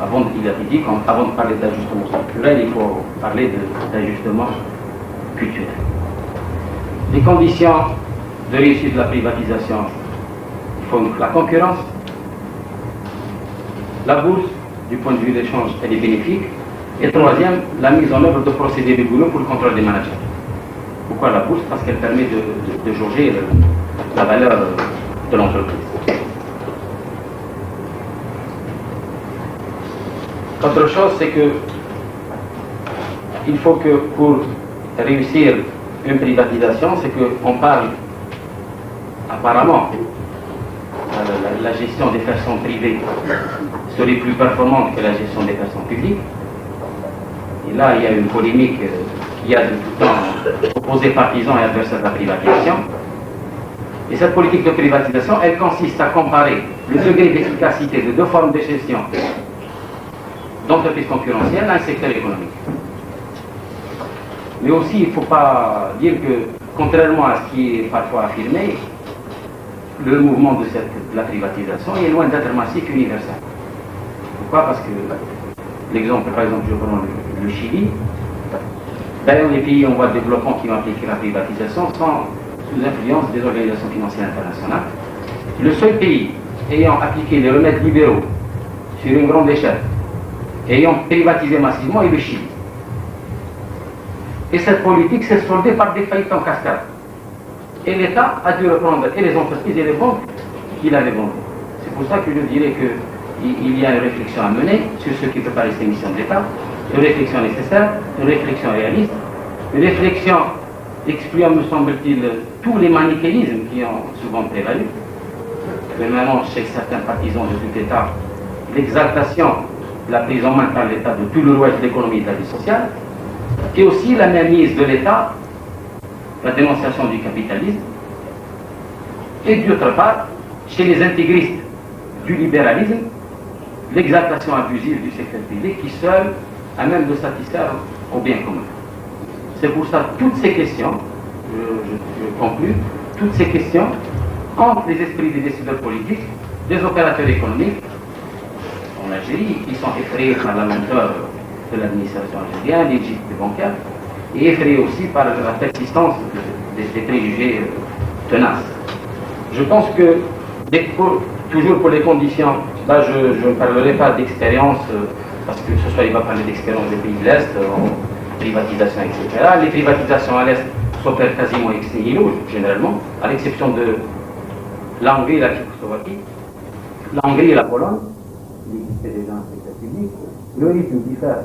avant de parler d'ajustement structurel, il faut parler d'ajustement culturel. Les conditions de réussite de la privatisation font la concurrence. La bourse, du point de vue d'échange, elle est bénéfique. Et troisième, la mise en œuvre de procédés rigoureux pour le contrôle des managers. Pourquoi la bourse? Parce qu'elle permet de jauger la valeur de l'entreprise. Autre chose, c'est que il faut que pour réussir une privatisation, c'est qu'on parle apparemment la gestion des personnes privées serait plus performante que la gestion des personnes publiques. Et là, il y a une polémique qui a de tout temps opposé partisans et adversaires de la privatisation. Et cette politique de privatisation, elle consiste à comparer le degré d'efficacité de deux formes de gestion d'entreprises concurrentielles à un secteur économique. Mais aussi, il ne faut pas dire que, contrairement à ce qui est parfois affirmé, le mouvement de la privatisation est loin d'être massif universel. Pourquoi? Parce que l'exemple, par exemple, je prends le Chili. D'ailleurs, les pays en voie de développement qui ont appliqué la privatisation sont sous influence des organisations financières internationales. Le seul pays ayant appliqué les remèdes libéraux sur une grande échelle, ayant privatisé massivement, est le Chili. Et cette politique s'est soldée par des faillites en cascade. Et l'État a dû reprendre et les entreprises et les banques qu'il avait vendues. C'est pour ça que je dirais qu'il y a une réflexion à mener sur ce qui peut paraître une mission de l'État, une réflexion nécessaire, une réflexion réaliste, une réflexion excluant, me semble-t-il, tous les manichéismes qui ont souvent prévalu. Maintenant, chez certains partisans de tout État, l'exaltation de la prise en main par l'État de tout le rouage de l'économie et de la vie sociale, et aussi la mainmise de l'État, la dénonciation du capitalisme, et d'autre part, chez les intégristes du libéralisme, l'exaltation abusive du secteur privé qui seul a même de satisfaire au bien commun. C'est pour ça que toutes ces questions, je conclus, toutes ces questions entre les esprits des décideurs politiques, des opérateurs économiques en Algérie, qui sont effrayés par la lenteur de l'administration algérienne, l'Égypte bancaire, et effrayés aussi par la persistance des préjugés tenaces. Je pense que, toujours pour les conditions, là je ne parlerai pas d'expérience, parce que ce soir il va parler d'expérience des pays de l'Est, en privatisation, etc. Les privatisations à l'Est s'opèrent quasiment ex nihilo, généralement, à l'exception de la Hongrie et la Tchécoslovaquie. La Hongrie et la Pologne, il existait déjà un secteur public, le rythme diffère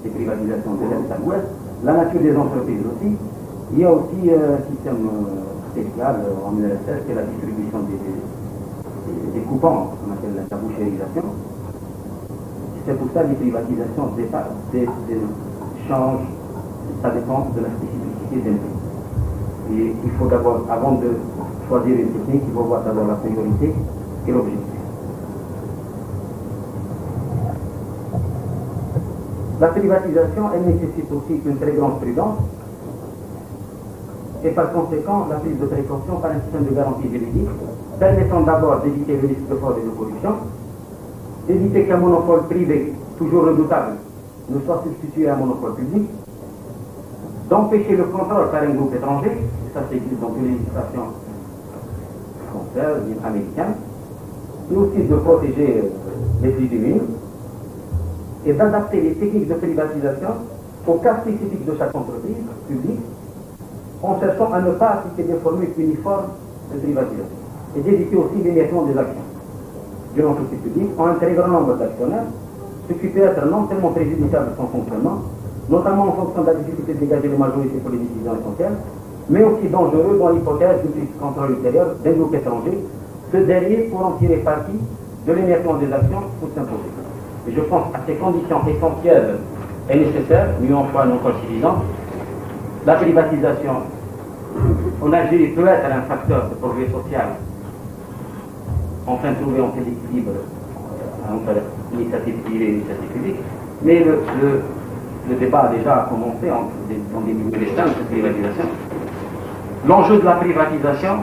des privatisations de l'Est à l'Ouest, la nature des entreprises aussi. Il y a aussi un système spécial en URSS, qui est la distribution des coupons, qu'on appelle la bouchérisation. C'est pour ça que les privatisations changent, ça dépend de la spécificité d'un pays. Et il faut d'abord, avant de choisir une technique, il faut voir d'abord la priorité et l'objectif. La privatisation, elle nécessite aussi une très grande prudence et par conséquent la prise de précaution par un système de garantie juridique permettant d'abord d'éviter le risque de fraude et de corruption, d'éviter qu'un monopole privé, toujours redoutable, ne soit substitué à un monopole public, d'empêcher le contrôle par un groupe étranger, et ça s'existe dans toutes les législations françaises, américaines, et aussi de protéger les plus démunis, et d'adapter les techniques de privatisation aux cas spécifiques de chaque entreprise publique, en cherchant à ne pas appliquer des formules uniformes de privatisation, et d'éviter aussi l'émiettement des actions d'une entreprise publique en un très grand nombre d'actionnaires, ce qui peut être non seulement préjudiciable de son fonctionnement, notamment en fonction de la difficulté de dégager les majorités pour les décisions essentielles, mais aussi dangereux dans l'hypothèse du contrôle ultérieur d'un groupe étranger, ce dernier pour en tirer parti de l'émiettement des actions pour s'imposer. Et je pense à ces conditions essentielles et nécessaires, mieux en foi, non suffisant, la privatisation en Algérie peut être un facteur de progrès social, enfin trouver un tel équilibre entre l'initiative privée et l'initiative publique, mais le débat a déjà commencé dans des milieux restreints de cette privatisation. L'enjeu de la privatisation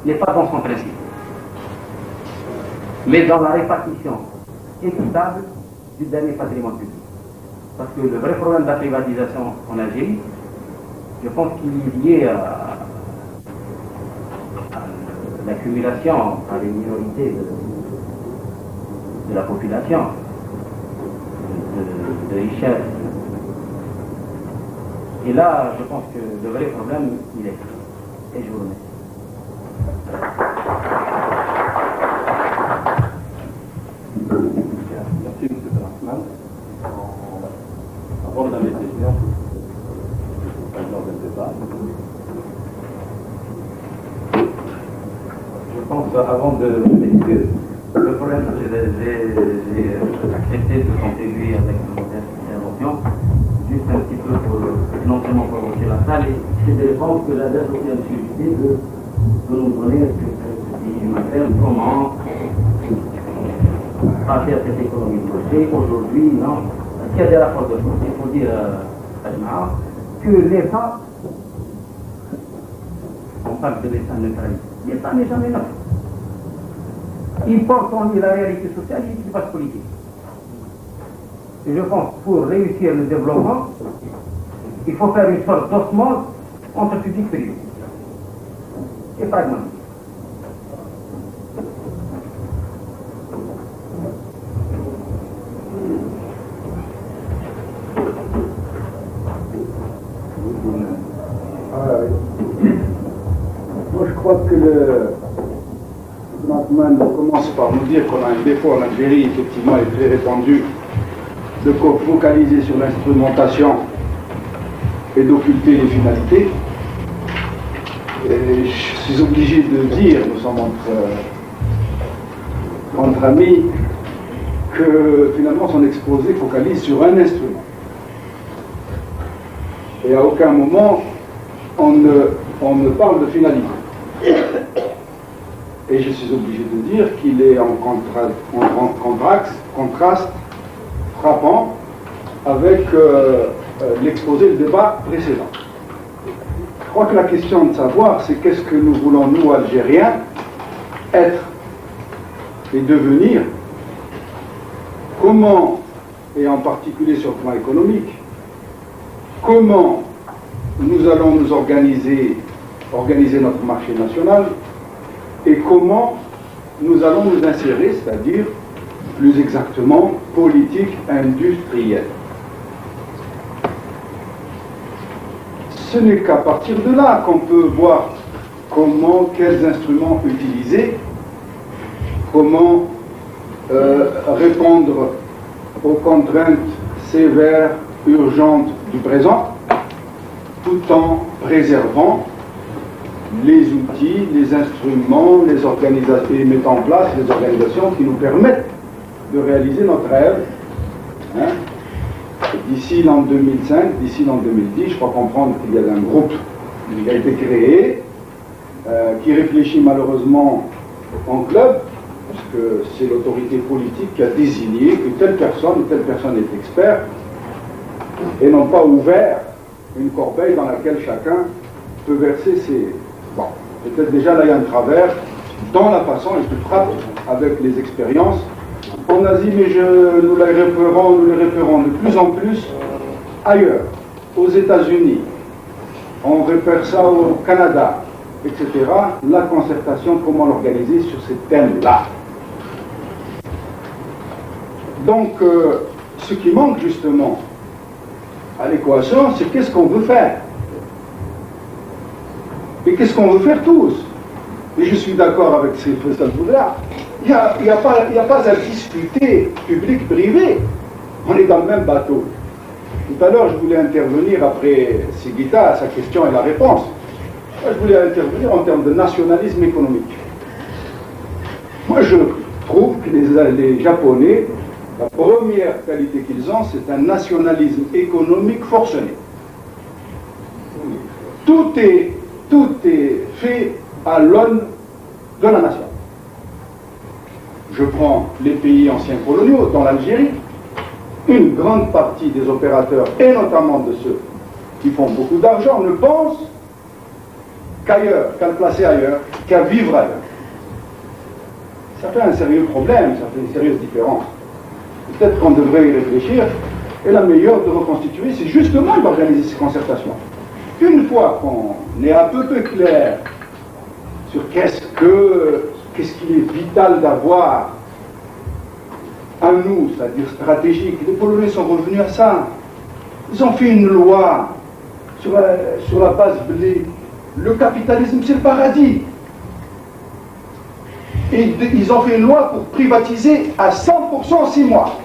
n'est pas dans son principe, mais dans la répartition équitable du dernier patrimoine public. Parce que le vrai problème de la privatisation en Algérie, je pense qu'il est lié à l'accumulation par les minorités de la population de richesse. Et là, je pense que le vrai problème, il est là. Et je vous remercie. Merci, M. Rahman. Avant la décision, dans le débat, je pense, avant de le problème, j'ai accepté de contribuer avec mon intervention, juste un petit peu pour, non seulement pour provoquer la salle, et c'est des réponses que j'avais aussi à discuter de nous donner, si je m'appelle, comment passer à cette économie de marché. Aujourd'hui, non. Parce qu'il y a des rapports de force, il faut dire à Jema'a que l'État, on parle de l'État neutralisé, l'État n'est jamais neutre. Il porte en lui la réalité sociale et l'équilibre politique. Et je pense que pour réussir le développement, il faut faire une sorte d'osmose entre public et privé. Et pragmatique. Moi, je crois que le Natman commence par nous dire qu'on a un défaut en Algérie, effectivement, est très répandu, de focaliser sur l'instrumentation et d'occulter les finalités. Et je suis obligé de dire, nous sommes entre amis, que finalement son exposé focalise sur un instrument. Et à aucun moment on ne parle de finalité. Et je suis obligé de dire qu'il est en contraste frappant avec l'exposé, le débat précédent. Je crois que la question de savoir, c'est qu'est-ce que nous voulons, nous, Algériens, être et devenir, comment, et en particulier sur le plan économique, comment nous allons nous organiser notre marché national, et comment nous allons nous insérer, c'est-à-dire, plus exactement, politique industrielle. Ce n'est qu'à partir de là qu'on peut voir quels instruments utiliser, comment répondre aux contraintes sévères, urgentes du présent, tout en préservant les outils, les instruments, les organisations, et mettant en place les organisations qui nous permettent de réaliser notre rêve. Hein? D'ici l'an 2005, d'ici l'an 2010, je crois comprendre qu'il y a un groupe qui a été créé, qui réfléchit malheureusement en club, parce que c'est l'autorité politique qui a désigné que telle personne est expert, et non pas ouvert une corbeille dans laquelle chacun peut verser ses... Bon, peut-être déjà là il y a un travers dans la façon, et je frappe avec les expériences en Asie, mais nous les repérons de plus en plus ailleurs, aux États-Unis, on repère ça au Canada, etc. La concertation, comment l'organiser sur ces thèmes-là. Donc, ce qui manque justement à l'équation, c'est qu'est-ce qu'on veut faire. Et qu'est-ce qu'on veut faire tous. Et je suis d'accord avec ces là. Il n'y a pas à discuter public-privé. On est dans le même bateau. Tout à l'heure, je voulais intervenir après Sigita, sa question et la réponse. Moi, je voulais intervenir en termes de nationalisme économique. Moi, je trouve que les Japonais, la première qualité qu'ils ont, c'est un nationalisme économique forcené. Tout est fait à l'aune de la nation. Je prends les pays anciens coloniaux, dans l'Algérie, une grande partie des opérateurs, et notamment de ceux qui font beaucoup d'argent, ne pensent qu'ailleurs, qu'à le placer ailleurs, qu'à vivre ailleurs. Ça fait un sérieux problème, ça fait une sérieuse différence. peut-être qu'on devrait y réfléchir, et la meilleure de reconstituer, c'est justement d'organiser ces concertations. Une fois qu'on est un peu clair sur qu'est-ce qu'il est vital d'avoir à nous, c'est-à-dire stratégique, les Polonais sont revenus à ça. Ils ont fait une loi sur la base blé. Le capitalisme, c'est le paradis. Et ils ont fait une loi pour privatiser à 100% en 6 mois.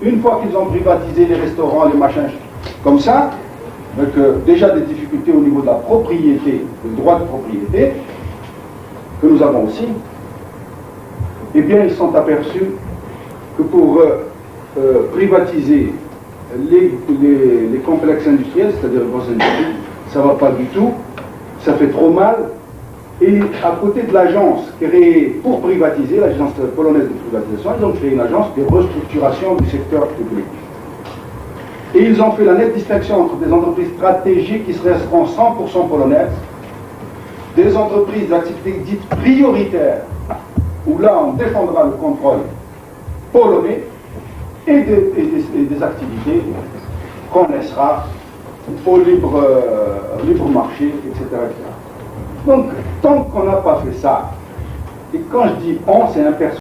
Une fois qu'ils ont privatisé les restaurants, les machins, comme ça, avec déjà des difficultés au niveau de la propriété, le droit de propriété, que nous avons aussi, eh bien, ils sont aperçus que pour privatiser les complexes industriels, c'est-à-dire les grosses industries, ça ne va pas du tout, ça fait trop mal. Et à côté de l'agence créée pour privatiser, l'agence polonaise de privatisation, ils ont créé une agence de restructuration du secteur public. Et ils ont fait la nette distinction entre des entreprises stratégiques qui resteront 100% polonaises, des entreprises d'activités dites prioritaires, où là on défendra le contrôle polonais, et des activités qu'on laissera au libre marché, etc. Donc, tant qu'on n'a pas fait ça, et quand je dis on, c'est impersonnel.